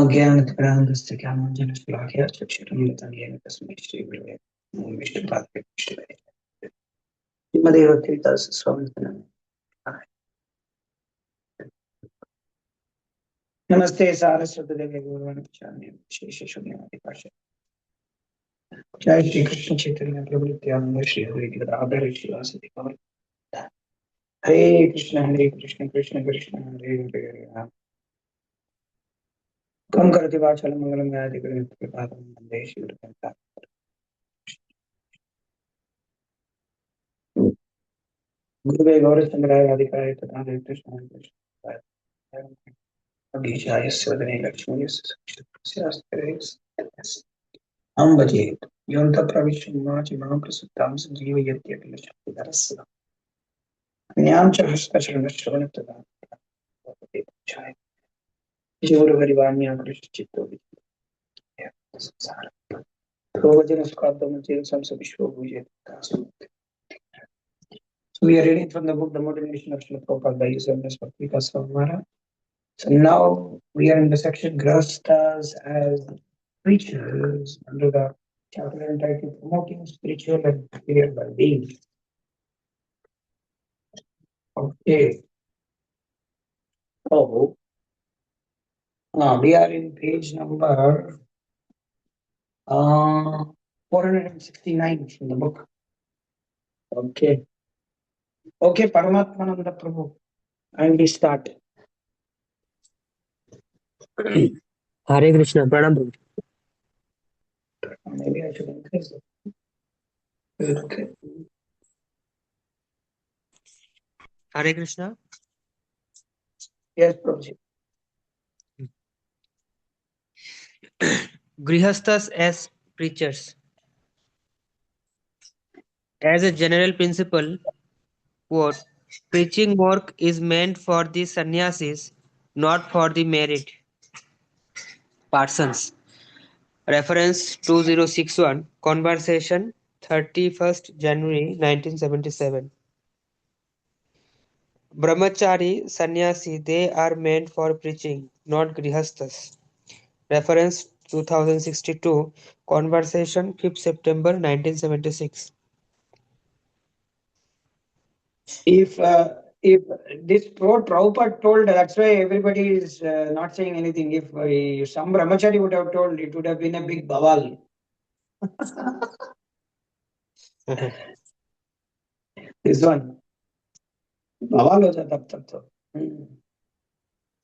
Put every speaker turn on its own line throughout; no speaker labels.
अज्ञानतिमिरान्धस्य ज्ञानाञ्जनशलाकया चक्षुरुन्मिलितं येन तस्मै श्रीगुरवे नमः। विष्णुपादाय कृष्णवे श्रीमद्भगवद्गीतासु स्वामित्वम्। नमस्ते सारस्वतदेवे गौरवाणि विशेषशून्यवादिपाशे जय श्री कृष्ण चैतन्य प्रभु नित्यानंद श्री अद्वैत गदाधर श्रीवासदि गौर हरे कृष्ण कृष्ण कृष्ण हरे हरे राम कम करति वाचालं मंगलं गायति कृपातं वन्दे श्रीगुरुं। गुरुवे गौरचन्द्राय राधिकाय तथा कृष्णाय कृष्णाय अभीशाय स्वदने लक्ष्मी स्यास्त्रे हम भजे योऽन्तः प्रविश्य मां प्रसुप्तां सञ्जीवयत्यखिलशक्तिधरस्य ज्ञान च हस्तचरणश्रवण तथा गुरुहरिवाण्या कृष्णचित्तो संसार भोजन सुखाब्दमचेत संसविश्वभूषेत. So we are reading from the book The Motivation of Srila Prabhupada by His Holiness Bhakti Maharaj. So now we are in the section Grahasthas as preachers under the chapter entitled Promoting Spiritual and Material Well-being. Okay. So we are in page number 469 from the book. Okay. Okay, Paramatmananda Prabhu. And we start.
Hare Krishna, Pranam Prabhu.
Maybe I should increase it. Okay.
Hare Krishna.
Yes, Prabhuji.
Grihasthas as preachers. As a general principle, quote, preaching work is meant for the sannyasis, not for the married persons. Reference 2061, conversation 31st January 1977. Brahmachari, sannyasi, they are meant for preaching, not grihasthas. Reference 2062, conversation 5th September 1976.
If this Prabhupada told, that's why everybody is not saying anything. If some brahmachari would have told, it would have been a big bawal. This one, bawal ho jata tab to.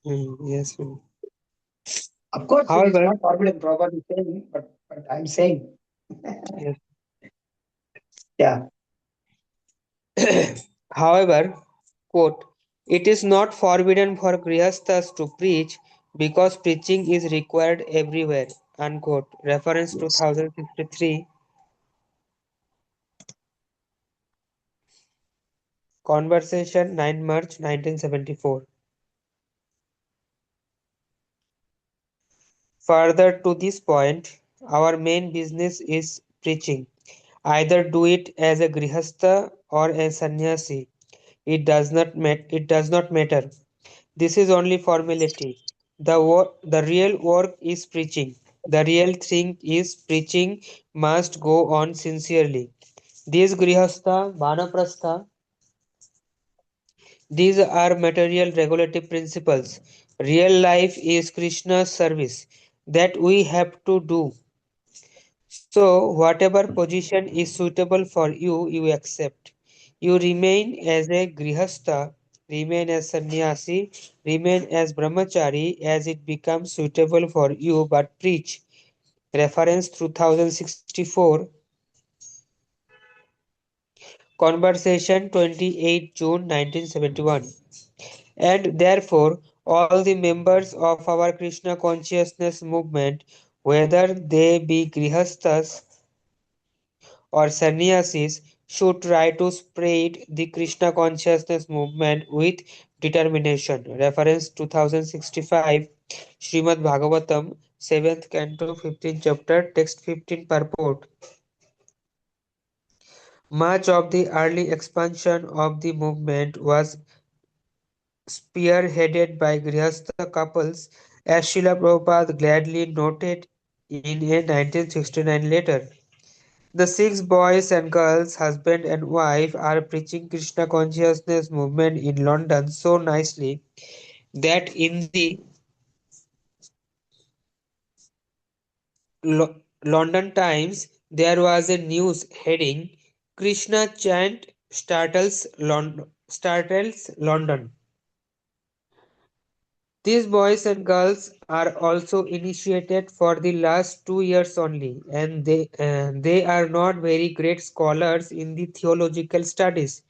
Yes.
Of course, it is
However,
not forbidden. Prabhupada is saying, but I'm saying.
yes.
Yeah.
However, quote, it is not forbidden for grihasthas to preach because preaching is required everywhere. Unquote. Reference 2063. Conversation 9 March 1974. Further to this point, our main business is preaching. Either do it as a grihastha or a sannyasi. It does not matter. This is only formality. The real work is preaching. The real thing is preaching must go on sincerely. These grihastha, vanaprastha, these are material regulative principles. Real life is Krishna's service that we have to do. So, whatever position is suitable for you, you accept. You remain as a grihastha, remain as sannyasi, remain as brahmachari as it becomes suitable for you, but preach. Reference 2064. Conversation 28 June 1971. And therefore, all the members of our Krishna consciousness movement, whether they be grihasthas or sannyasis, should try to spread the Krishna consciousness movement with determination. Reference 2065, Srimad Bhagavatam, 7th Canto, 15th chapter, text 15 purport. Much of the early expansion of the movement was spearheaded by Grihastha couples as Srila Prabhupada gladly noted in a 1969 letter. The six boys and girls, husband and wife, are preaching Krishna consciousness movement in London so nicely that in the London Times there was a news heading Krishna chant startles London. These boys and girls are also initiated for the last 2 years only, and they are not very great scholars in the theological studies.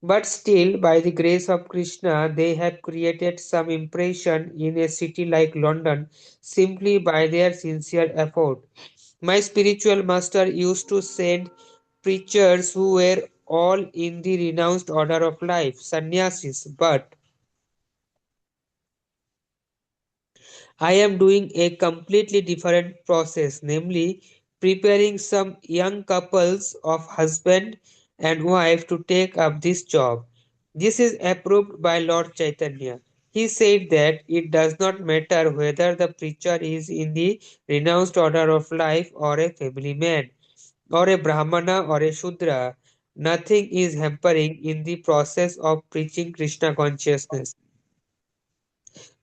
But still, by the grace of Krishna, they have created some impression in a city like London simply by their sincere effort. My spiritual master used to send preachers who were all in the renounced order of life, sannyasis, but I am doing a completely different process, namely preparing some young couples of husband and wife to take up this job. This is approved by Lord Chaitanya. He said that it does not matter whether the preacher is in the renounced order of life or a family man, or a Brahmana or a Shudra. Nothing is hampering in the process of preaching Krishna consciousness.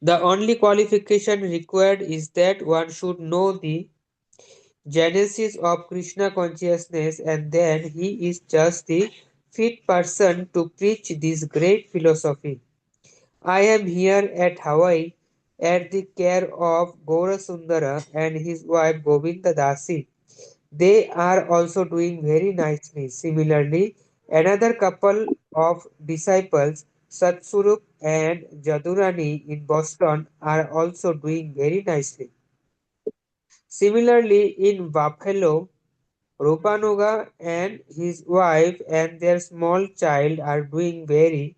The only qualification required is that one should know the genesis of Krishna consciousness, and then he is just the fit person to preach this great philosophy. I am here at Hawaii at the care of Gaurasundara and his wife Govinda Dasi. They are also doing very nicely. Similarly, another couple of disciples, Satsurup and Jadurani in Boston, are also doing very nicely. Similarly, in Buffalo, Rupanuga and his wife and their small child are doing very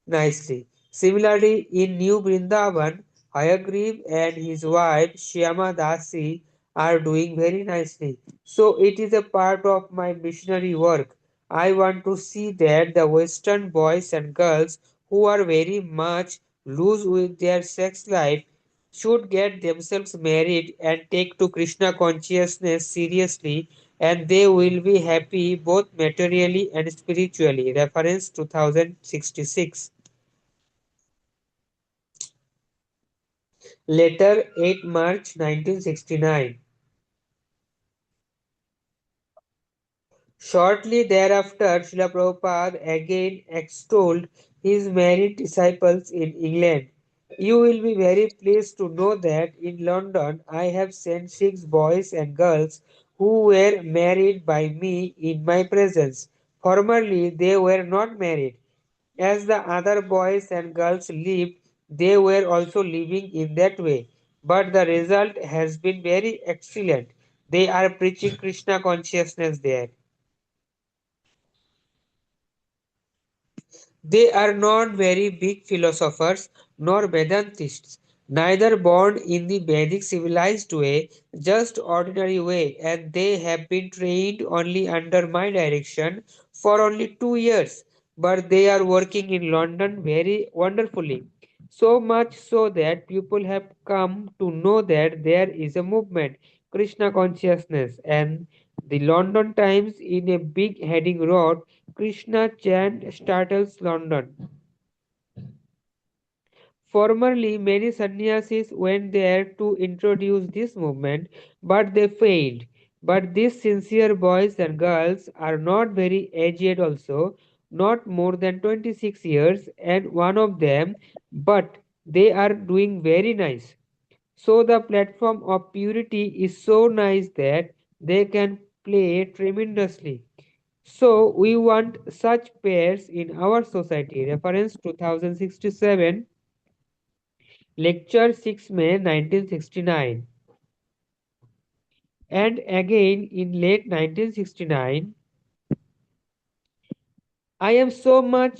nicely. Similarly, in New Vrindavan, Hayagriv and his wife Shyama Dasi are doing very nicely. So it is a part of my missionary work. I want to see that the Western boys and girls who are very much loose with their sex life should get themselves married and take to Krishna consciousness seriously, and they will be happy both materially and spiritually. Reference 2066. Later, 8 March 1969. Shortly thereafter, Srila Prabhupada again extolled his married disciples in England. You will be very pleased to know that in London I have sent six boys and girls who were married by me in my presence. Formerly, they were not married. As the other boys and girls lived, they were also living in that way. But the result has been very excellent. They are preaching Krishna consciousness there. They are not very big philosophers nor Vedantists, neither born in the Vedic civilized way, just ordinary way, and they have been trained only under my direction for only 2 years. But they are working in London very wonderfully. So much so that people have come to know that there is a movement, Krishna consciousness, and the London Times in a big heading wrote Krishna chant startles London. Formerly, many sannyasis went there to introduce this movement, but they failed. But these sincere boys and girls are not very aged also, not more than 26 years, and one of them, but they are doing very nice. So the platform of purity is so nice that they can play tremendously. So we want such pairs in our society. Reference 2067, lecture 6 May 1969. And again in late 1969, I am so much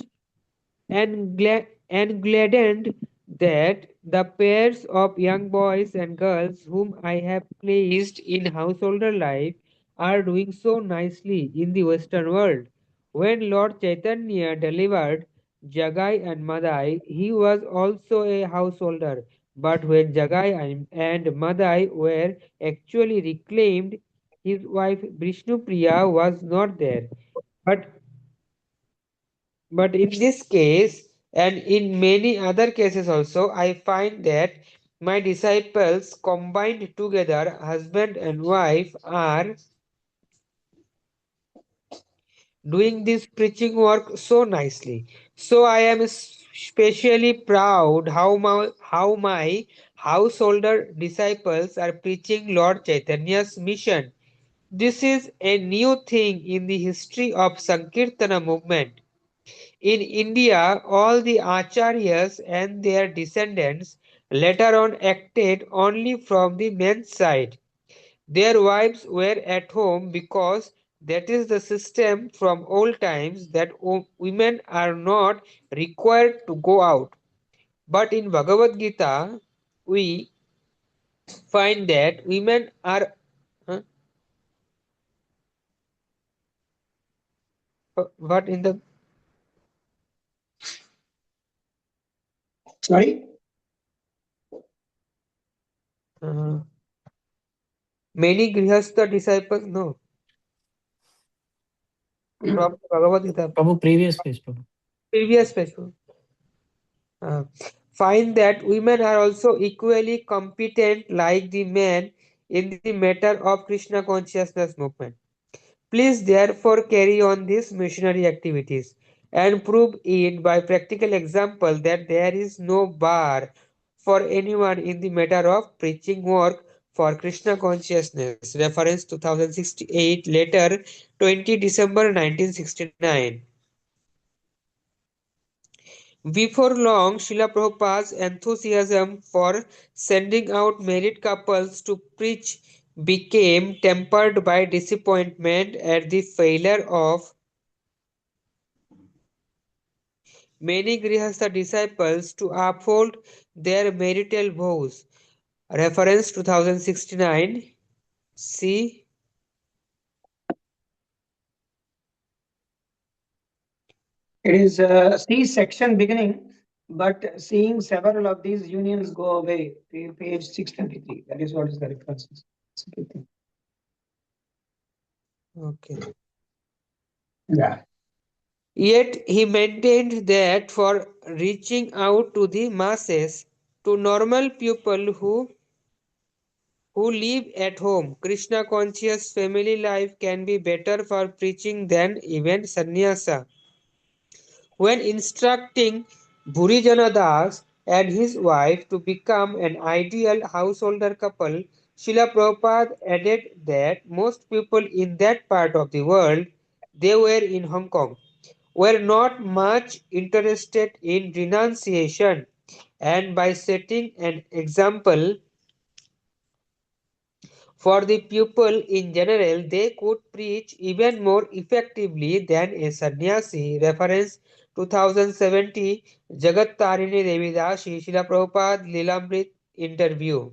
and gladdened that the pairs of young boys and girls whom I have placed in householder life are doing so nicely in the Western world. When Lord Chaitanya delivered Jagai and Madai, he was also a householder, But when Jagai and Madai were actually reclaimed, his wife Vishnupriya was not there. But But in this case, and in many other cases also, I find that my disciples combined together, husband and wife, are doing this preaching work so nicely. So I am especially proud how my householder disciples are preaching Lord Chaitanya's mission. This is a new thing in the history of Sankirtana movement. In India, all the acharyas and their descendants later on acted only from the men's side. Their wives were at home because that is the system from old times that women are not required to go out. But in Bhagavad Gita, we find that women are. Huh? What in the.
Sorry?
Uh, Many Grihastha disciples, no, from Bhagavad Gita,
Prabhu, previous page, Prabhu.
previous page. uh, Find that women are also equally competent like the men in the matter of Krishna consciousness movement. Please therefore carry on these missionary activities and prove it by practical example that there is no bar for anyone in the matter of preaching work for Krishna consciousness. Reference 2068, letter 20 December 1969. Before long, Srila Prabhupada's enthusiasm for sending out married couples to preach became tempered by disappointment at the failure of many Grihastha disciples to uphold their marital vows. Reference 2069. See,
It is C section beginning, but seeing several of these unions go away. Page 623. That is what is the reference.
okay.
Yeah.
Yet he maintained that for reaching out to the masses, to normal people who live at home, Krishna conscious family life can be better for preaching than even sannyasa. When instructing Bhurijana Das and his wife to become an ideal householder couple, Srila Prabhupada added that most people in that part of the world, they were in Hong Kong, were not much interested in renunciation, and by setting an example for the people in general, they could preach even more effectively than a sannyasi. Reference 2070 Jagat Tarini Devidasi Srila Prabhupada Lilamrit interview.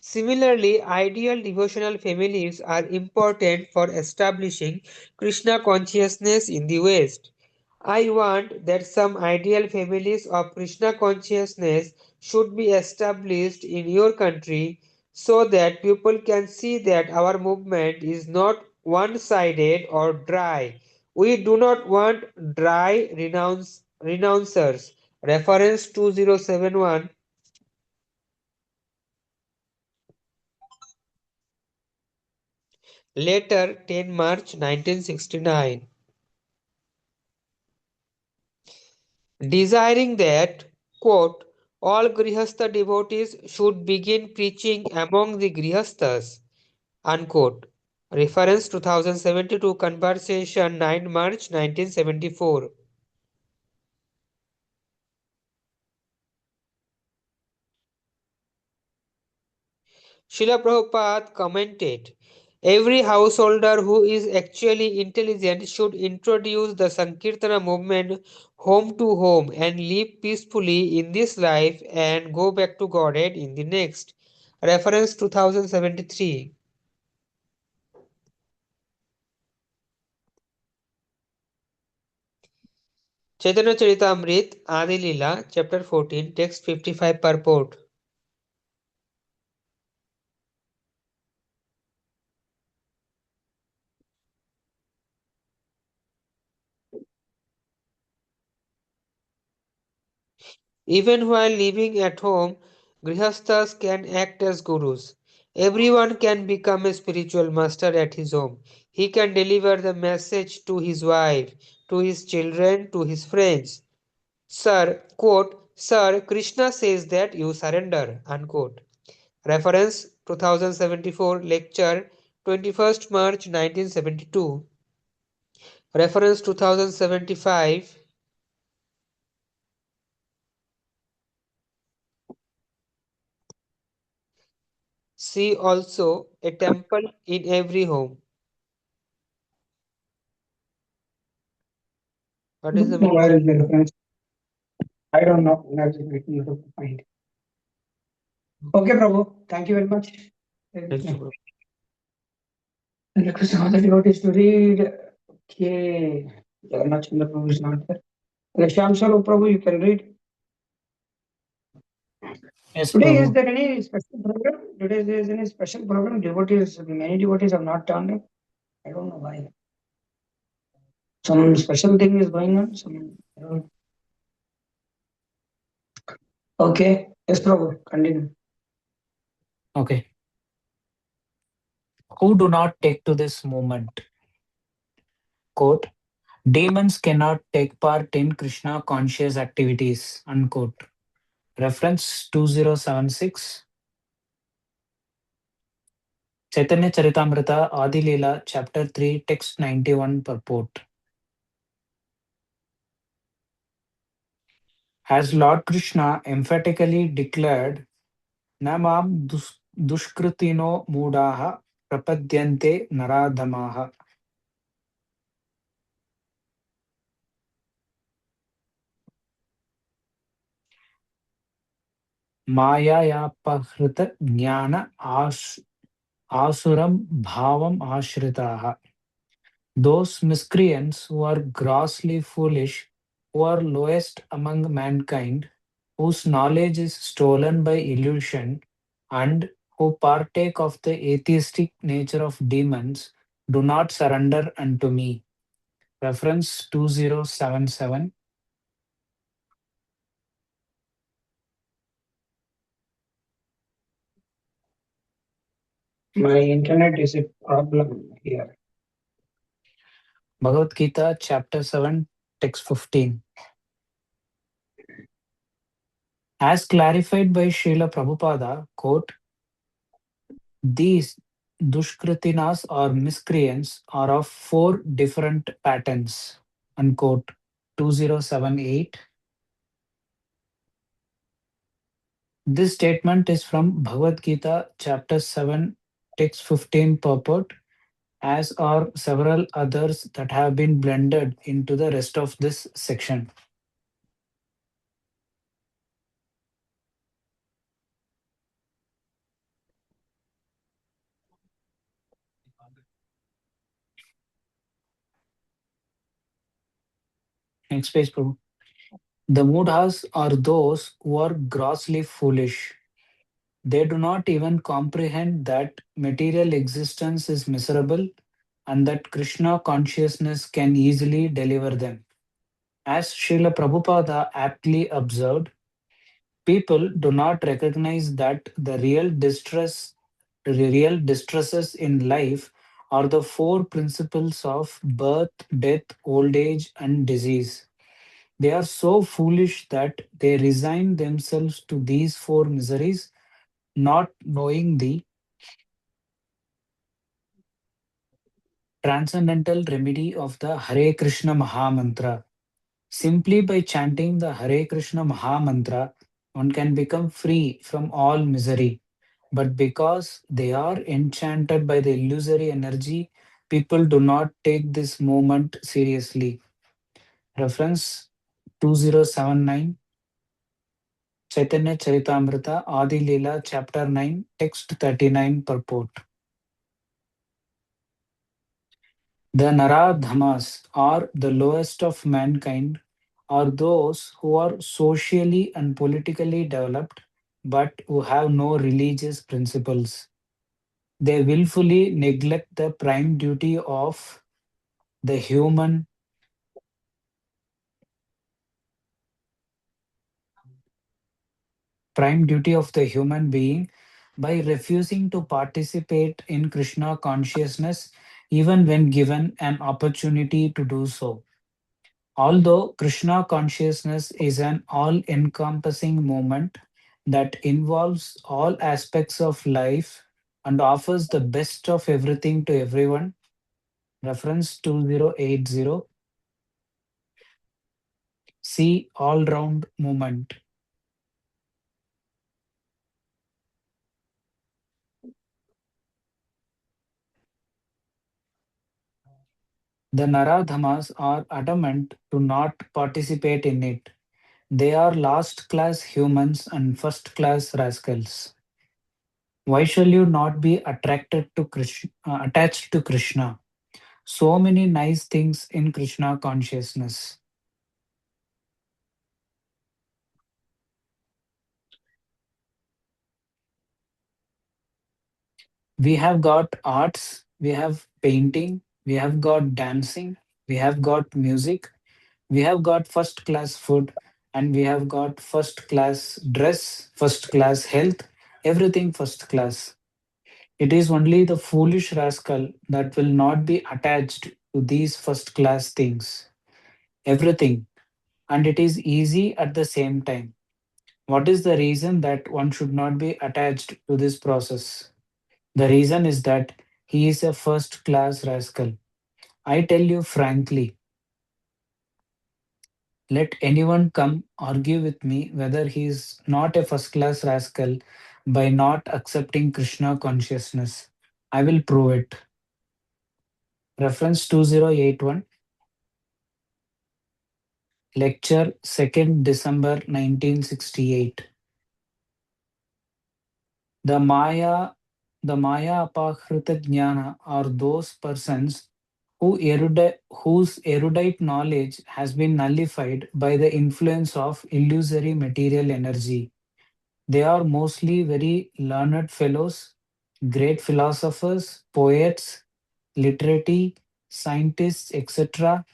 Similarly, ideal devotional families are important for establishing Krishna consciousness in the West. I want that some ideal families of Krishna consciousness should be established in your country so that people can see that our movement is not one sided or dry. We do not want dry renouncers. Reference 2071. Later, 10 March 1969. Desiring that, quote, all Grihastha devotees should begin preaching among the Grihasthas, unquote. Reference 2072 Conversation 9 March 1974. Srila Prabhupada commented, every householder who is actually intelligent should introduce the Sankirtana movement home to home and live peacefully in this life and go back to Godhead in the next. Reference 2073. Chaitanya Charitamrita, Adi Lila, chapter 14, text 55 purport. Even while living at home, Grihasthas can act as gurus. Everyone can become a spiritual master at his home. He can deliver the message to his wife, to his children, to his friends. Sir, quote, Sir, Krishna says that you surrender, unquote. Reference 2074 lecture 21st March 1972. Reference 2075. See also a temple in every home. What is the meaning?
Where is the reference? I don't know. That's it. You have to find. Okay, Prabhu. Thank you very much.
Thank you, bro.
Request all the devotees to read. Okay. Jagannath Chandra Prabhu is not there. Okay, Shyam Swarup Prabhu, you can read.
Yes,
Today, is
Prabhu.
there any special program? Today, there is any special program? Devotees, many devotees have not turned up. I don't know why. Some special thing is going on. I don't know. Okay. Yes, Prabhu. Continue.
Okay. Who do not take to this movement? Quote, demons cannot take part in Krishna conscious activities. Unquote. Reference 2076. Chaitanya Charitamrita Adi Leela, Chapter 3, Text 91 purport. As Lord Krishna emphatically declared, Namam dushkritino mudaha prapadyante naradhamaha. Mayayapahृत ज्ञान asuram bhavam ashritaha. Those miscreants who are grossly foolish, who are lowest among mankind, whose knowledge is stolen by illusion, and who partake of the atheistic nature of demons, do not surrender unto me. Reference 2077.
My internet is a problem here.
Bhagavad Gita, Chapter 7, Text 15. As clarified by Srila Prabhupada, quote, these dushkritinas or miscreants are of four different patterns. Unquote. 2078. This statement is from Bhagavad Gita, chapter 7, text 15 purport, as are several others that have been blended into the rest of this section. Next page, Prabhu. The Mudhas are those who are grossly foolish. They do not even comprehend that material existence is miserable and that Krishna consciousness can easily deliver them. As Srila Prabhupada aptly observed, people do not recognize that the real distresses in life are the four principles of birth, death, old age, and disease. They are so foolish that they resign themselves to these four miseries, not knowing the transcendental remedy of the Hare Krishna Mahamantra. Simply by chanting the Hare Krishna Mahamantra, one can become free from all misery. But because they are enchanted by the illusory energy, people do not take this movement seriously. Reference 2079. Chaitanya Charitamrita Adi Leela Chapter 9 Text 39 purport. The Naradhamas are the lowest of mankind, are those who are socially and politically developed but who have no religious principles. They willfully neglect the the human prime duty of the human being by refusing to participate in Krishna consciousness even when given an opportunity to do so. Although Krishna consciousness is an all encompassing movement that involves all aspects of life and offers the best of everything to everyone, reference 2080, see all round movement. The Naradhamas are adamant to not participate in it. They are last class humans and first class rascals. Why shall you not be attracted to Krishna, attached to Krishna? So many nice things in Krishna consciousness. We have got arts, we have painting, we have got dancing, we have got music, we have got first class food, and we have got first class dress, first class health, everything first class. It is only the foolish rascal that will not be attached to these first class things. Everything. And it is easy at the same time. What is the reason that one should not be attached to this process? The reason is that he is a first class rascal. I tell you frankly, let anyone come argue with me whether he is not a first class rascal by not accepting Krishna consciousness. I will prove it. Reference 2081, lecture 2nd December 1968. The Maya, the Maya Apakrita Jnana are those persons whose erudite knowledge has been nullified by the influence of illusory material energy. They are mostly very learned fellows, great philosophers, poets, literati, scientists, etc.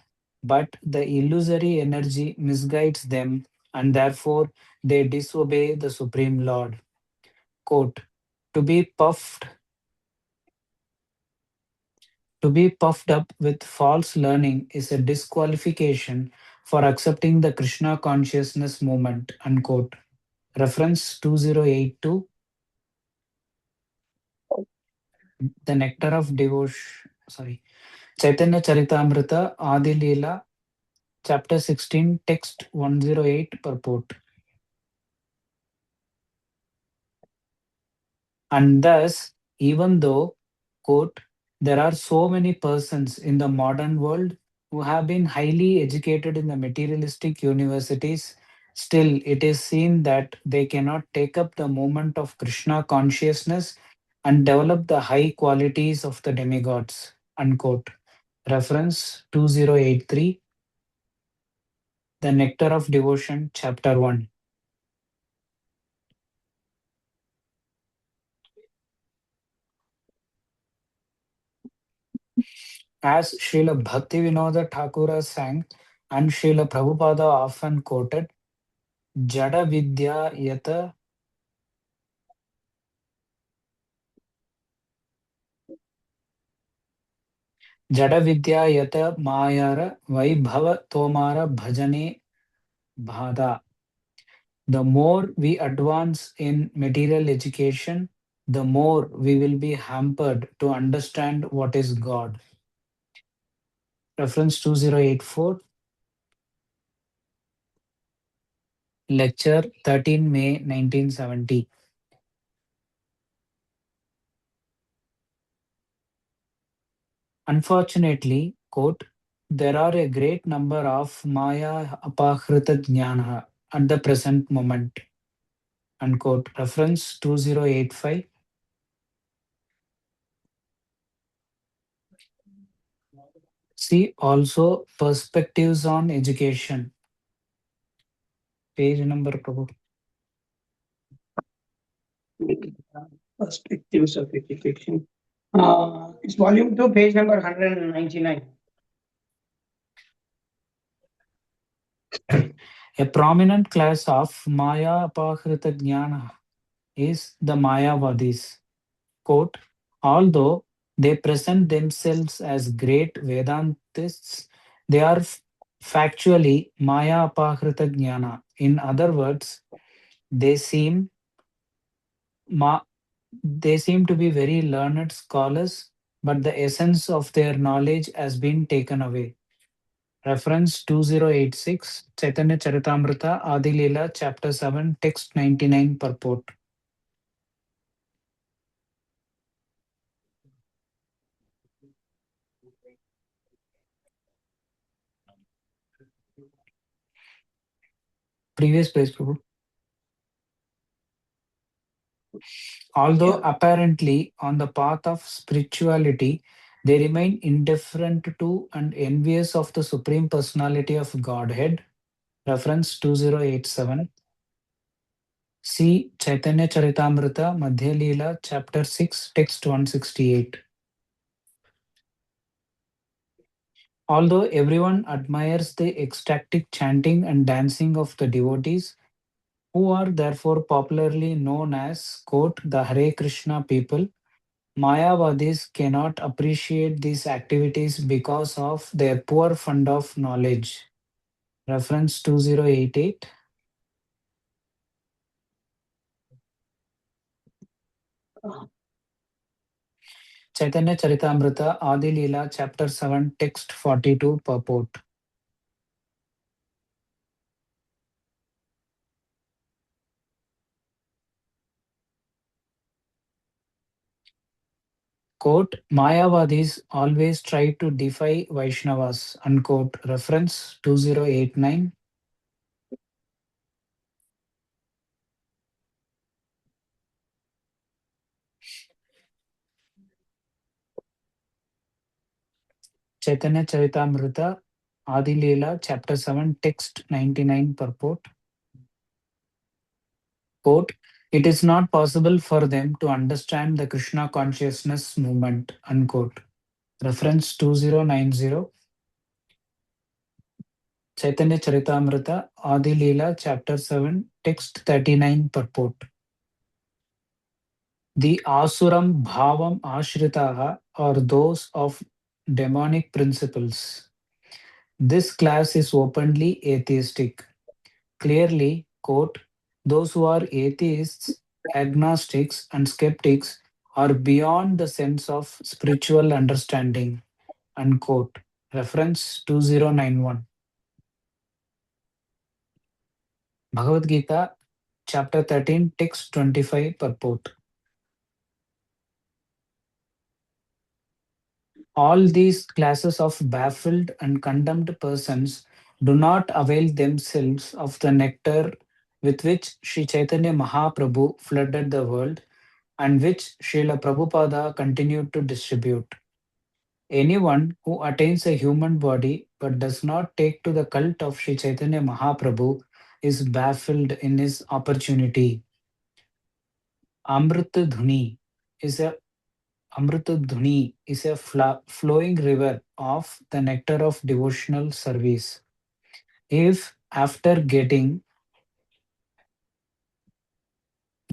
But the illusory energy misguides them and therefore they disobey the Supreme Lord. Quote, to be puffed To be puffed up with false learning is a disqualification for accepting the Krishna consciousness movement. Unquote. Reference 2082, The Nectar of Devotion. Sorry. Chaitanya Charitamrita, Adi Leela, Chapter 16, Text 108, Purport. And thus, even though, quote, there are so many persons in the modern world who have been highly educated in the materialistic universities, still it is seen that they cannot take up the moment of Krishna consciousness and develop the high qualities of the demigods. Unquote. Reference 2083, The Nectar of Devotion, Chapter 1. As Srila Bhaktivinoda Thakura sang and Srila Prabhupada often quoted, Jada Vidya Yata Jada Vidya Yata Mayara Vaibhava Tomara Bhajane Bhada. The more we advance in material education, the more we will be hampered to understand what is God. Reference 2084, Lecture 13 May 1970. Unfortunately, quote, there are a great number of Maya Apahrita Jnana at the present moment. Unquote. Reference 2085. See also Perspectives on Education. Page number, Prabhu.
Perspectives of Education. It's volume 2, page number 199.
A prominent class of Maya Apahrita Jnana is the Mayavadis. Quote, although they present themselves as great Vedantists, they are factually Maya Apahrita Jnana. In other words, they seem ma- they seem to be very learned scholars, but the essence of their knowledge has been taken away. Reference 2086, Chaitanya Charitamrita, Adi Leela, Chapter 7, Text 99, Purport. Previous page, Prabhu. Although
Yeah.
apparently on the path of spirituality, they remain indifferent to and envious of the Supreme Personality of Godhead. Reference 2087. See Chaitanya Charitamrita, Madhya Leela, Chapter 6, Text 168. Although everyone admires the ecstatic chanting and dancing of the devotees, who are therefore popularly known as, quote, the Hare Krishna people, Mayavadis cannot appreciate these activities because of their poor fund of knowledge. Reference 2088. Chaitanya Charitamrita, Adi Leela, Chapter 7, Text 42, Purport. Quote, Mayavadis always try to defy Vaishnavas, unquote. Reference 2089. Chaitanya Charitamrita, Adi Leela, Chapter 7, Text 99, Purport. Quote, it is not possible for them to understand the Krishna consciousness movement, unquote. Reference 2090. Chaitanya Charitamrita, Adi Leela, Chapter 7, Text 39, Purport. The Asuram Bhavam Ashritaha are those of demonic principles. This class is openly atheistic. Clearly, quote, those who are atheists, agnostics, and skeptics are beyond the sense of spiritual understanding, unquote. Reference 2091. Bhagavad Gita, Chapter 13, Text 25, Purport. All these classes of baffled and condemned persons do not avail themselves of the nectar with which Sri Chaitanya Mahaprabhu flooded the world and which Srila Prabhupada continued to distribute. Anyone who attains a human body but does not take to the cult of Sri Chaitanya Mahaprabhu is baffled in his opportunity. Amrita Dhuni is a Amrita Dhuni is a flowing river of the nectar of devotional service. If after getting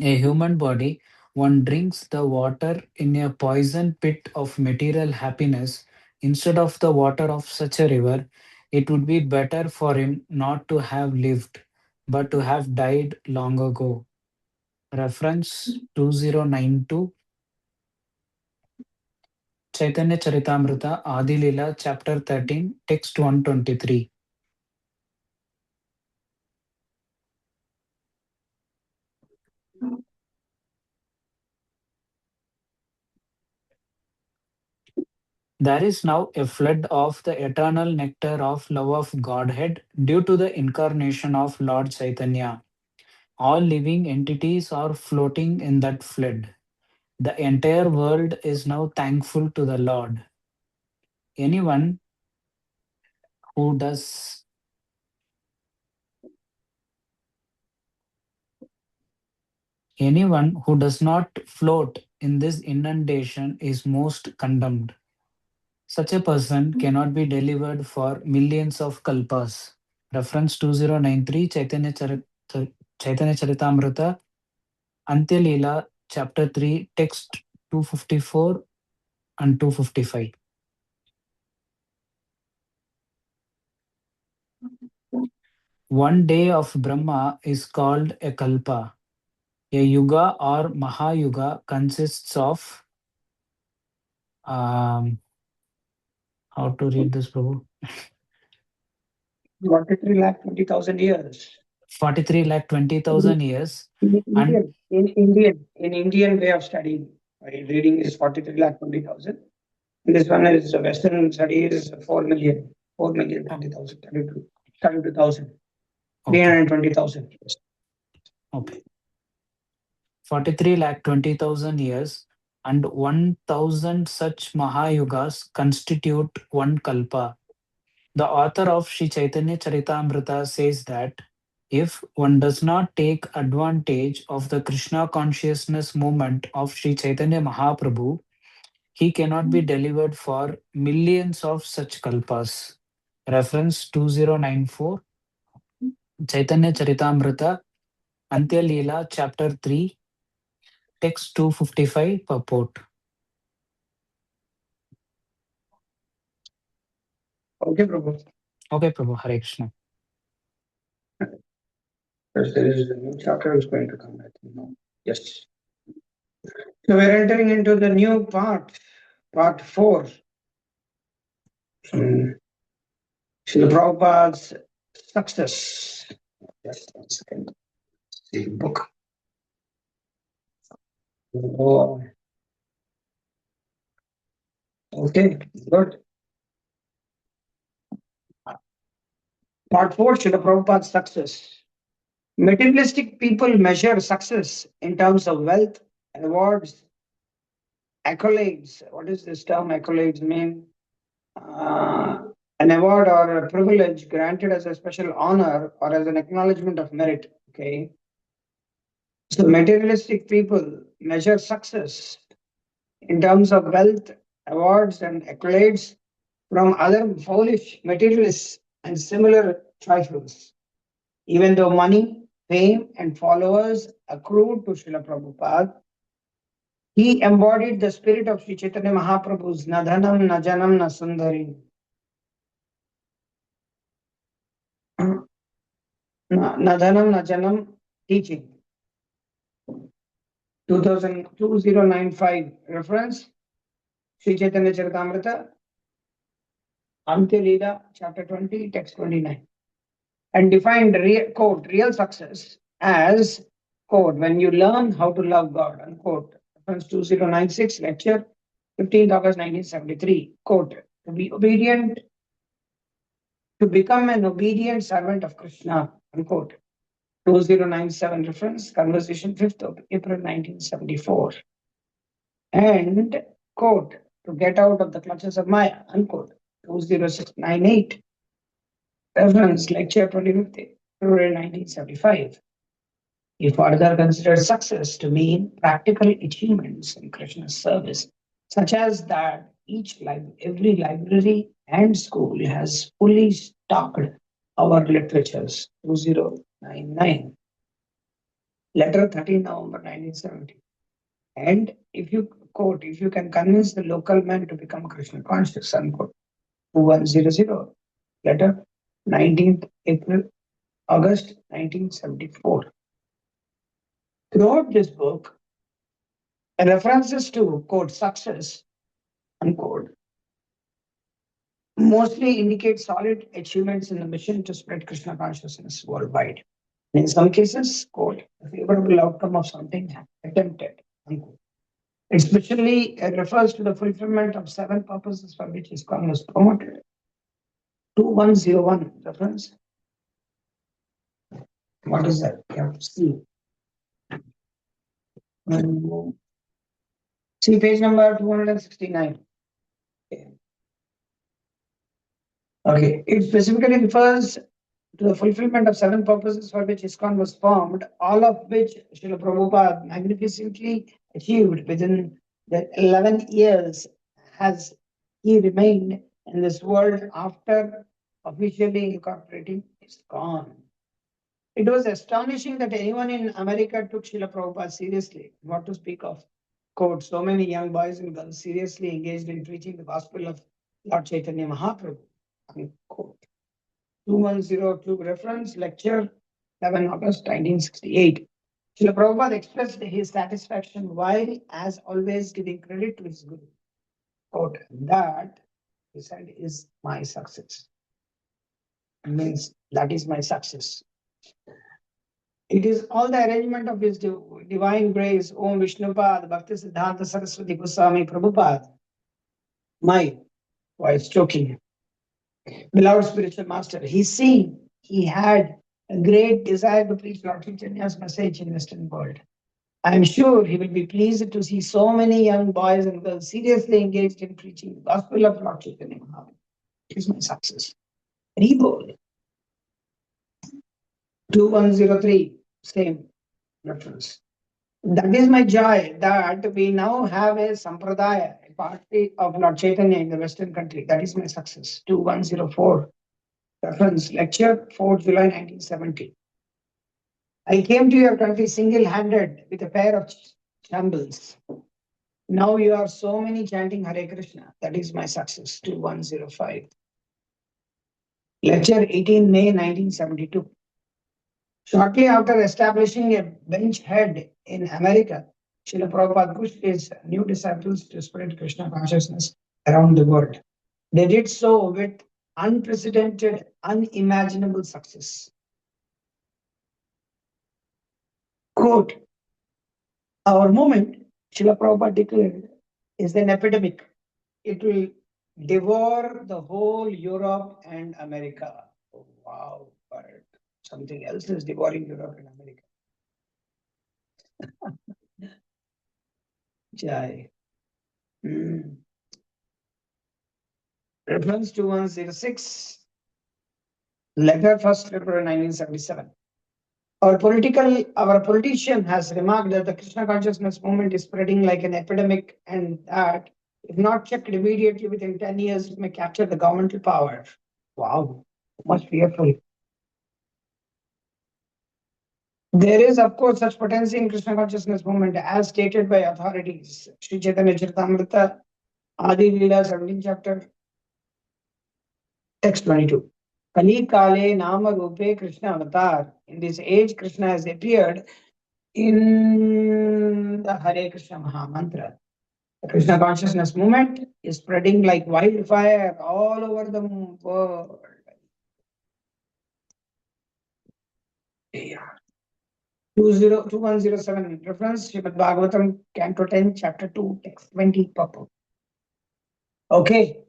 a human body, one drinks the water in a poison pit of material happiness instead of the water of such a river, it would be better for him not to have lived, but to have died long ago. Reference 2092, Chaitanya Charitamrita, Adi Leela, Chapter 13, Text 123. There is now a flood of the eternal nectar of love of Godhead due to the incarnation of Lord Chaitanya. All living entities are floating in that flood. The entire world is now thankful to the Lord. Anyone who does Anyone who does not float in this inundation is most condemned. Such a person cannot be delivered for millions of kalpas. Reference 2093 Chaitanya Charitamrita, Antya Leela, Chapter 3, Text 254 and 255. One day of Brahma is called a kalpa. A yuga or Mahayuga consists of how to read this, Prabhu?
43 lakh 20,000 years.
43 lakh 20,000 years. And
In Indian way of studying, right? Reading is 43 lakh 20,000. This one is Western study is 4 million, 4 million 30,000, 32,000,
okay,
320,000.
okay. 43 lakh 20,000 years and 1,000 such Mahayugas constitute one kalpa. The author of Sri Chaitanya Charitamrita says that if one does not take advantage of the Krishna consciousness movement of Sri Chaitanya Mahaprabhu, he cannot be delivered for millions of such kalpas. Reference 2094, Chaitanya Charitamrita, Antya Leela, Chapter 3, Text 255, purport.
Okay, Prabhu.
Okay, Prabhu, Hare Krishna.
Because there is a new chapter is going to come, I think. No? Yes. So we're entering into the new part 4. Srila Prabhupada's success. Just 1 second. The book. Oh. Okay, good. Part 4, Srila Prabhupada's success. Materialistic people measure success in terms of wealth, awards, accolades. What does this term accolades mean? An award or a privilege granted as a special honor or as an acknowledgement of merit. Okay. So materialistic people measure success in terms of wealth, awards, and accolades from other foolish materialists and similar trifles. Even though money, fame, and followers accrued to Srila Prabhupada, he embodied the spirit of Sri Chaitanya Mahaprabhu's na dhanam, na janam, na sundari. Na dhanam, na janam teaching. 2095 reference, Sri Chaitanya Charitamrita, Antya Leela, chapter 20, text 29. And defined quote, real success as, quote, when you learn how to love God, unquote. Reference 2096, lecture 15th August 1973, quote, to be obedient, to become an obedient servant of Krishna, unquote. 2097 reference, conversation 5th of April 1974. And, quote, to get out of the clutches of Maya, unquote. 20698. Reference, lecture 25th February 1975. He further considered success to mean practical achievements in Krishna's service, such as that every library and school has fully stocked our literatures. 2099. Letter 13 November 1970. And if you quote, if you can convince the local man to become Krishna conscious, unquote. 2100. Letter 19th April, August 1974. Throughout this book, references to, quote, success, unquote, mostly indicate solid achievements in the mission to spread Krishna consciousness worldwide. In some cases, quote, a favorable outcome of something attempted, unquote. Especially it refers to the fulfillment of 7 purposes for which ISKCON was promoted. 2101 reference. What is that? You have to see. See page number 269. Okay. It specifically refers to the fulfillment of 7 purposes for which ISKCON was formed, all of which Srila Prabhupada magnificently achieved within the 11 years has he remained in this world after officially incorporating ISKCON. It was astonishing that anyone in America took Srila Prabhupada seriously, not to speak of, quote, so many young boys and girls seriously engaged in preaching the gospel of Lord Chaitanya Mahaprabhu, unquote. 2102 reference, lecture 11 August 1968. Srila Prabhupada expressed his satisfaction while, as always, giving credit to his Guru. Quote, that, he said, is my success. It means that is my success. It is all the arrangement of His divine grace, Om Vishnupad, Bhakti Siddhanta Saraswati Goswami Prabhupada, my voice choking, beloved spiritual master. He had a great desire to preach Lord Chaitanya's message in Western world. I am sure he will be pleased to see so many young boys and girls seriously engaged in preaching the gospel of Lord Chaitanya Mahaprabhu. It is my success. Rebold. 2103, same reference. That is my joy that we now have a sampradaya, a party of Lord Chaitanya in the Western country. That is my success. 2104. Reference lecture 4 July 1970. I came to your country single-handed with a pair of shambles. Now you are so many chanting Hare Krishna. That is my success. 2105. Lecture 18 May 1972. Shortly after establishing a bench head in America, Srila Prabhupada pushed his new disciples to spread Krishna consciousness around the world. They did so with unprecedented, unimaginable success. Quote, our movement, Srila Prabhupada declared, is an epidemic. It will devour the whole Europe and America. Oh, wow, but something else is devouring Europe and America. Jai. Reference 2106, letter 1st February 1977. Our politician has remarked that the Krishna consciousness movement is spreading like an epidemic and that if not checked immediately within 10 years, it may capture the governmental power. Wow, much fearful. There is, of course, such potency in Krishna consciousness movement as stated by authorities. Sri Chaitanya Charitamrita, Adi Leela, 17th chapter, text 22. Kali Kale Nama Rupe Krishna Avatar. In this age, Krishna has appeared in the Hare Krishna Maha Mantra. The Krishna consciousness movement is spreading like wildfire all over the world. Yeah. 2107 reference, Srimad Bhagavatam, Canto 10, Chapter 2, Text 20, purport. Okay.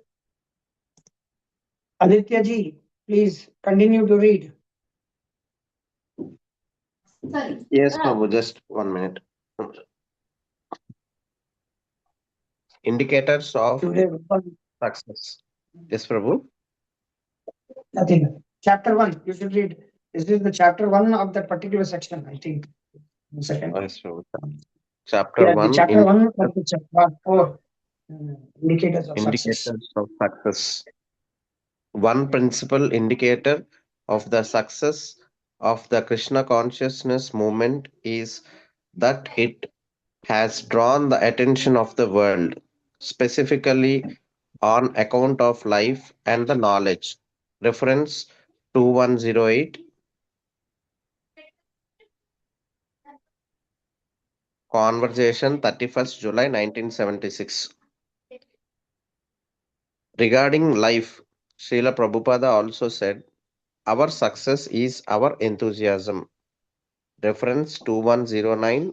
Aditya ji, please continue to read.
Yes, Prabhu, just 1 minute. Indicators of
Today,
success. Yes, Prabhu.
nothing. Chapter 1, you should read. This is the chapter 1 of that particular section, I think. Second.
Yes, Prabhu. Chapter
Yeah, the
1,
chapter 1 of the chapter 4. Indicators of success.
indicators of success. One principal indicator of the success of the Krishna consciousness movement is that it has drawn the attention of the world, specifically on account of life and the knowledge. Reference 2108. Conversation 31st July 1976. Regarding life, Srila Prabhupada also said, our success is our enthusiasm. Reference 2109.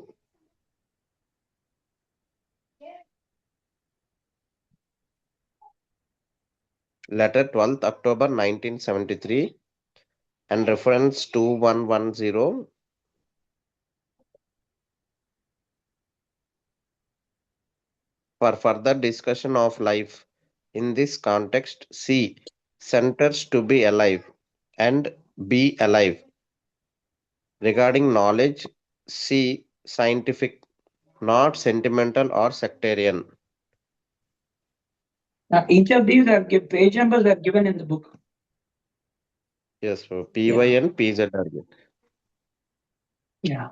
Letter 12th October 1973 and reference 2110. For further discussion of life in this context, see centers to be alive and be alive. Regarding knowledge, see scientific, not sentimental or sectarian.
Now, each of these are page numbers are given in the book.
Yes, so PY and PZ are given.
Yeah.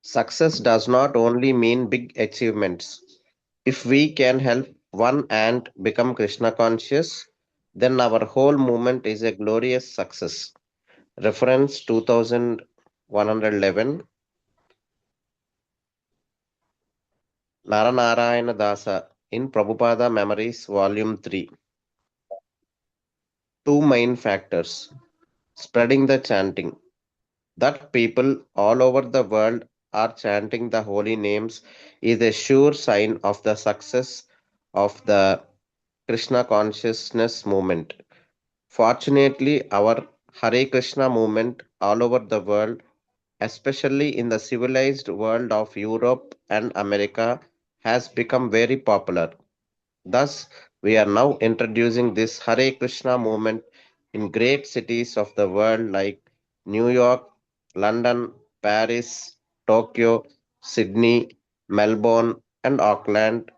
Success does not only mean big achievements. If we can help one ant become Krishna conscious, then our whole movement is a glorious success. Reference 2111, Naranarayana Dasa in Prabhupada Memories, Volume 3. Two main factors: spreading the chanting. That people all over the world are chanting the holy names is a sure sign of the success of the Krishna consciousness movement. Fortunately, our Hare Krishna movement all over the world, especially in the civilized world of Europe and America, has become very popular. Thus, we are now introducing this Hare Krishna movement in great cities of the world like New York, London, Paris, Tokyo, Sydney, Melbourne, and Auckland.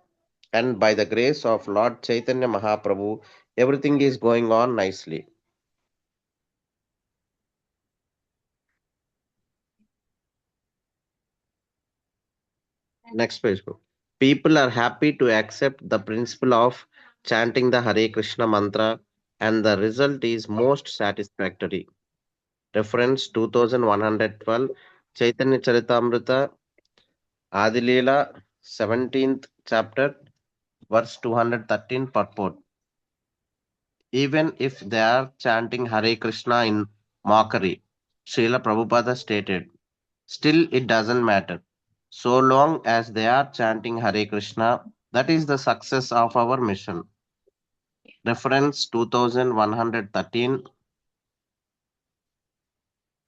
And by the grace of Lord Chaitanya Mahaprabhu, everything is going on nicely. Next page, bro. People are happy to accept the principle of chanting the Hare Krishna mantra, and the result is most satisfactory. Reference 2112, Chaitanya Charitamrita, Adilila, 17th chapter, verse 213 purport. Even if they are chanting Hare Krishna in mockery, Srila Prabhupada stated, still it doesn't matter. So long as they are chanting Hare Krishna, that is the success of our mission. Reference 2113,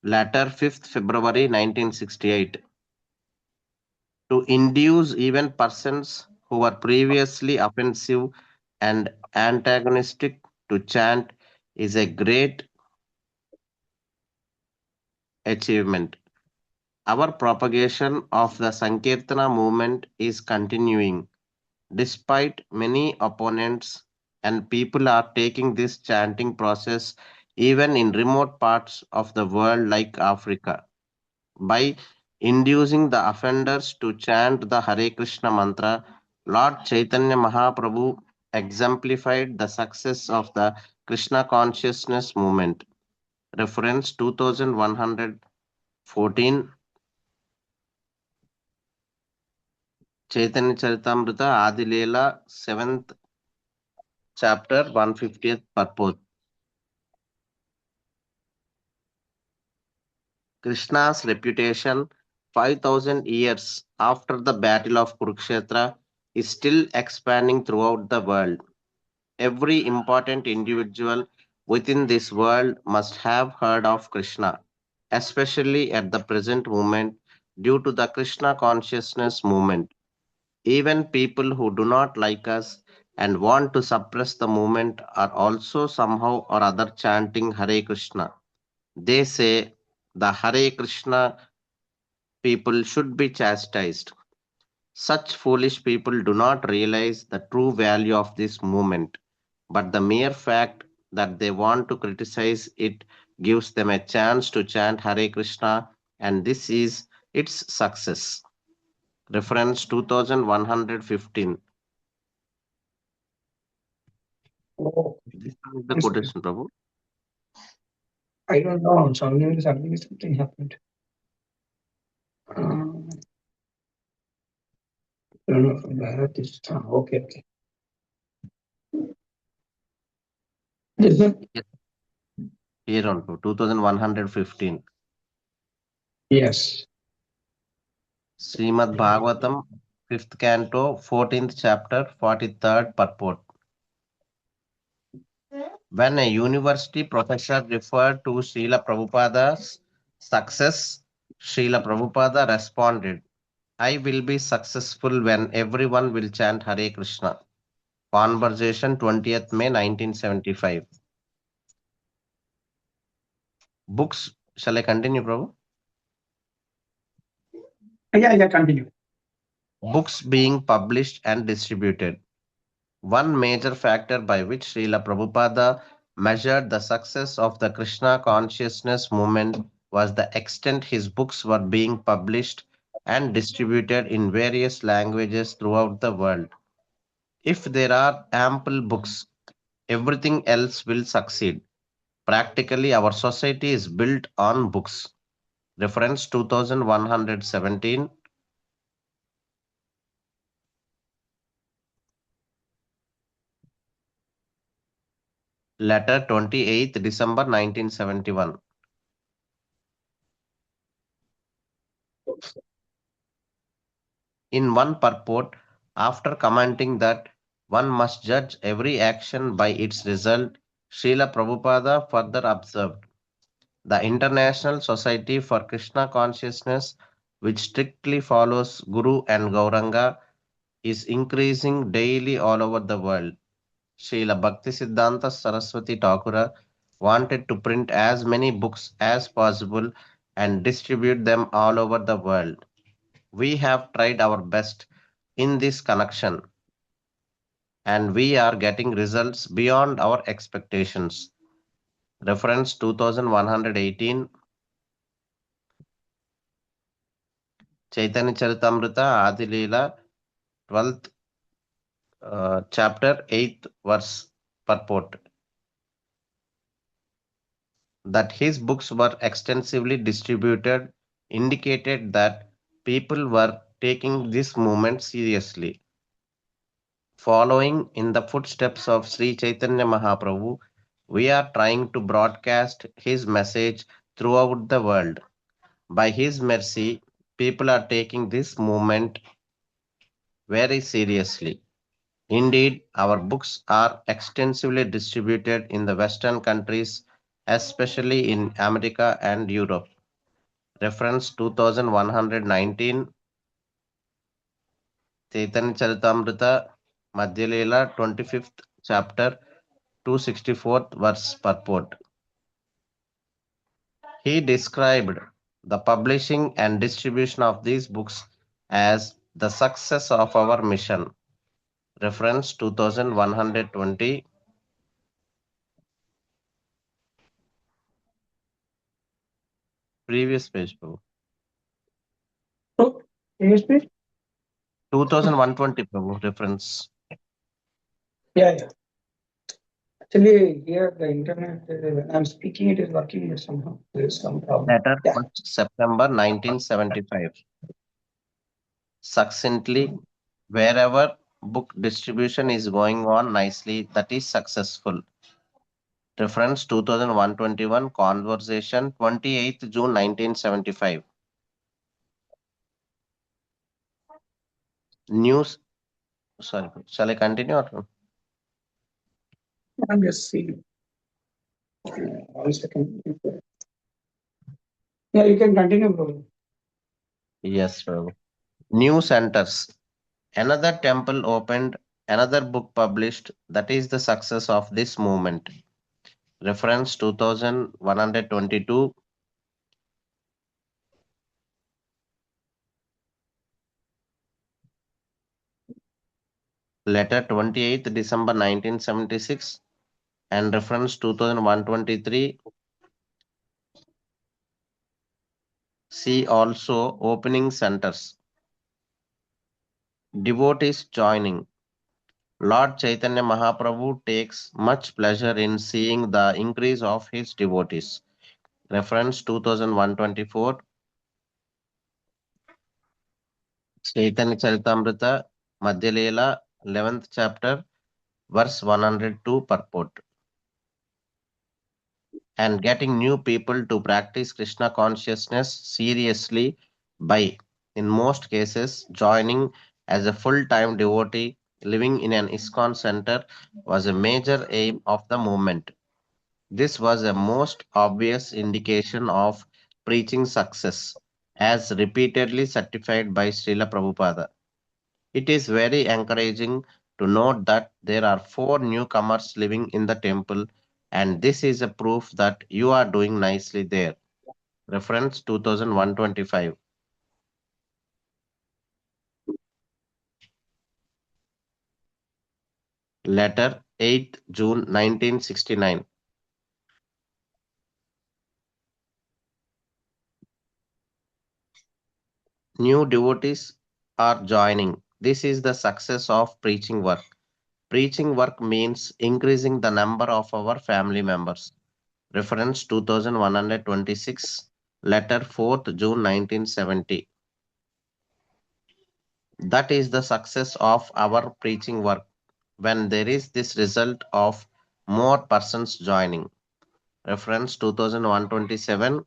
latter 5th February 1968. To induce even persons who were previously offensive and antagonistic to chant is a great achievement. Our propagation of the Sankirtana movement is continuing despite many opponents, and people are taking this chanting process even in remote parts of the world like Africa. By inducing the offenders to chant the Hare Krishna mantra, Lord Chaitanya Mahaprabhu exemplified the success of the Krishna consciousness movement. Reference 2114, Chaitanya Charitamrita Adilela 7th chapter 150th purport. Krishna's reputation 5,000 years after the battle of Kurukshetra is still expanding throughout the world. Every important individual within this world must have heard of Krishna, especially at the present moment due to the Krishna consciousness movement. Even people who do not like us and want to suppress the movement are also somehow or other chanting Hare Krishna. They say the Hare Krishna people should be chastised. Such foolish people do not realize the true value of this movement, but the mere fact that they want to criticize it gives them a chance to chant Hare Krishna, and this is its success. Reference 2115.
Oh,
This is the
yes.
quotation, Prabhu.
I don't know. Something happened. Um, I don't know from where it is. Okay. This one?
Yes, here on 2115.
Yes.
Srimad Bhagavatam, 5th canto, 14th chapter, 43rd purport. When a university professor referred to Srila Prabhupada's success, Srila Prabhupada responded, I will be successful when everyone will chant Hare Krishna. Conversation 20th May 1975. Books, shall I continue, Prabhu?
Yeah, continue.
Books being published and distributed. One major factor by which Srila Prabhupada measured the success of the Krishna consciousness movement was the extent his books were being published and distributed in various languages throughout the world. If there are ample books, everything else will succeed. Practically, our society is built on books. Reference 2117, letter 28th December 1971. In one purport, after commenting that one must judge every action by its result, Srila Prabhupada further observed, the International Society for Krishna Consciousness, which strictly follows Guru and Gauranga, is increasing daily all over the world. Srila Bhaktisiddhanta Saraswati Thakura wanted to print as many books as possible and distribute them all over the world. We have tried our best in this connection and we are getting results beyond our expectations. Reference 2118, Chaitanya Charitamrita Adilila 12th chapter 8th verse purport. That his books were extensively distributed indicated that people were taking this movement seriously. Following in the footsteps of Sri Chaitanya Mahaprabhu, we are trying to broadcast his message throughout the world. By his mercy, people are taking this movement very seriously. Indeed, our books are extensively distributed in the Western countries, especially in America and Europe. Reference 2119, Chaitanya Charitamrita, Madhyalila 25th chapter 264th verse purport. He described the publishing and distribution of these books as the success of our mission. Reference 2120, previous page. Prabhu.
So, yes, please.
2120 Prabhu, reference.
Yeah. Actually, here the internet, I'm speaking, it is working, but somehow there is some problem.
Letter
Yeah.
1st September 1975. Succinctly, wherever book distribution is going on nicely, that is successful. Reference 2121, conversation 28th June 1975. News, sorry, shall I continue or no?
I'm just seeing. 1 second. Yeah, you can continue, bro.
Yes, Prabhu. New centers. Another temple opened, another book published. That is the success of this movement. Reference 2122, letter 28th December 1976, and reference 2123. See also opening centers. Devotees joining. Lord Chaitanya Mahaprabhu takes much pleasure in seeing the increase of his devotees. Reference 2124, Chaitanya Charitamrita, Madhyalila, 11th chapter, verse 102 purport. And getting new people to practice Krishna consciousness seriously by, in most cases, joining as a full-time devotee living in an ISKCON center was a major aim of the movement. This was a most obvious indication of preaching success, as repeatedly certified by Srila Prabhupada. It is very encouraging to note that there are 4 newcomers living in the temple and this is a proof that you are doing nicely there. Reference 2125. Letter 8th June 1969. New devotees are joining. This is the success of preaching work. Preaching work means increasing the number of our family members. Reference 2126, letter 4th June 1970. That is the success of our preaching work when there is this result of more persons joining. Reference 2127,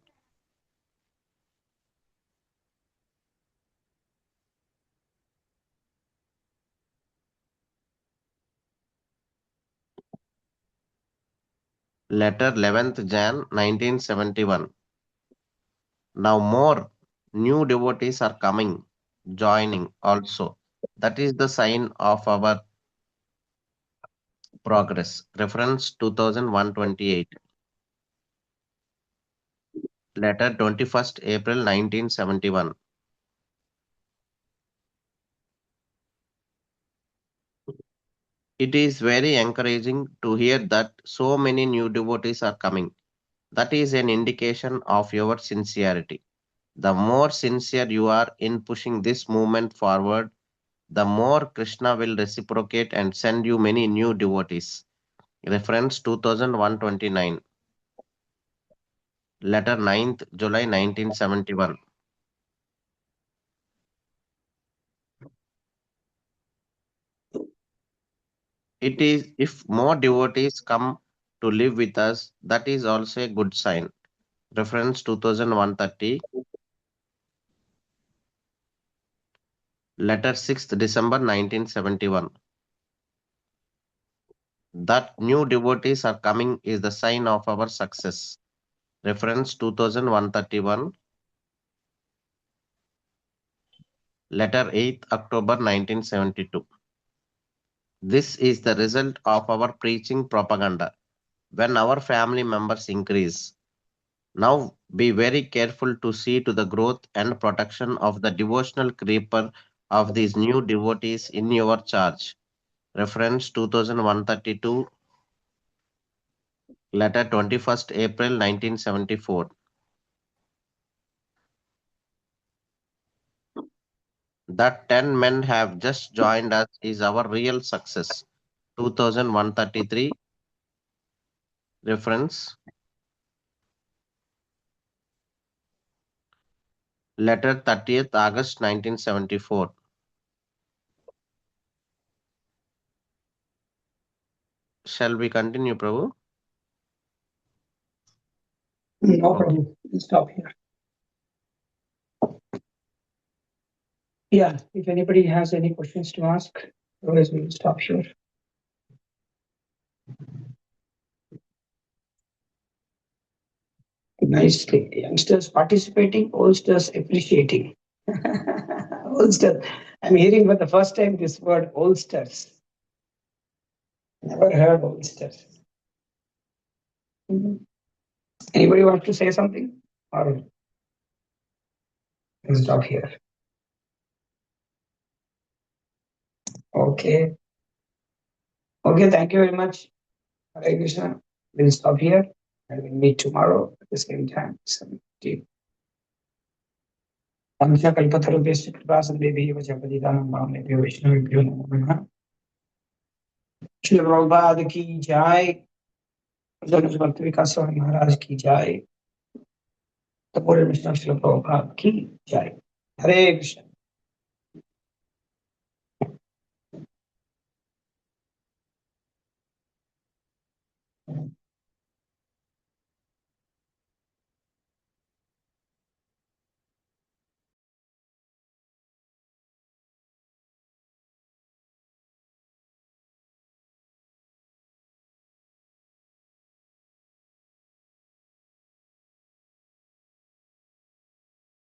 letter 11th Jan 1971. Now more new devotees are coming, joining also. That is the sign of our progress. Reference 2128. Letter 21st April 1971. It is very encouraging to hear that so many new devotees are coming. That is an indication of your sincerity. The more sincere you are in pushing this movement forward, the more Krishna will reciprocate and send you many new devotees. Reference 2129. Letter 9th July 1971. It is if more devotees come to live with us, that is also a good sign. Reference 2130. Letter 6th December 1971. That new devotees are coming is the sign of our success. Reference 2131. Letter 8th October 1972. This is the result of our preaching propaganda. When our family members increase, now be very careful to see to the growth and protection of the devotional creeper of these new devotees in your charge. Reference 2132, letter 21st April 1974. That 10 men have just joined us is our real success. 2133, reference, letter 30th August 1974. Shall we continue, Prabhu?
No
Okay.
problem. We'll stop here. Yeah, if anybody has any questions to ask, otherwise we'll stop here. Nice thing. Youngsters participating, oldsters appreciating. Oldsters. I'm hearing for the first time this word oldsters. Never heard oldsters. Mhm. Anybody want to say something? Or we'll stop here. Okay. Okay, thank you very much. Hare Krishna. We'll stop here and we'll meet tomorrow at the same time. वंशकल्पतरुभ्यश्च कृपासिन्धुभ्यः वैष्णवेभ्यो नमो नमः। श्रील प्रभुपाद की जय। जगत भक्त विकास स्वामी महाराज की जय। तपोवन विष्णु श्रील प्रभुपाद की जय। हरे कृष्ण।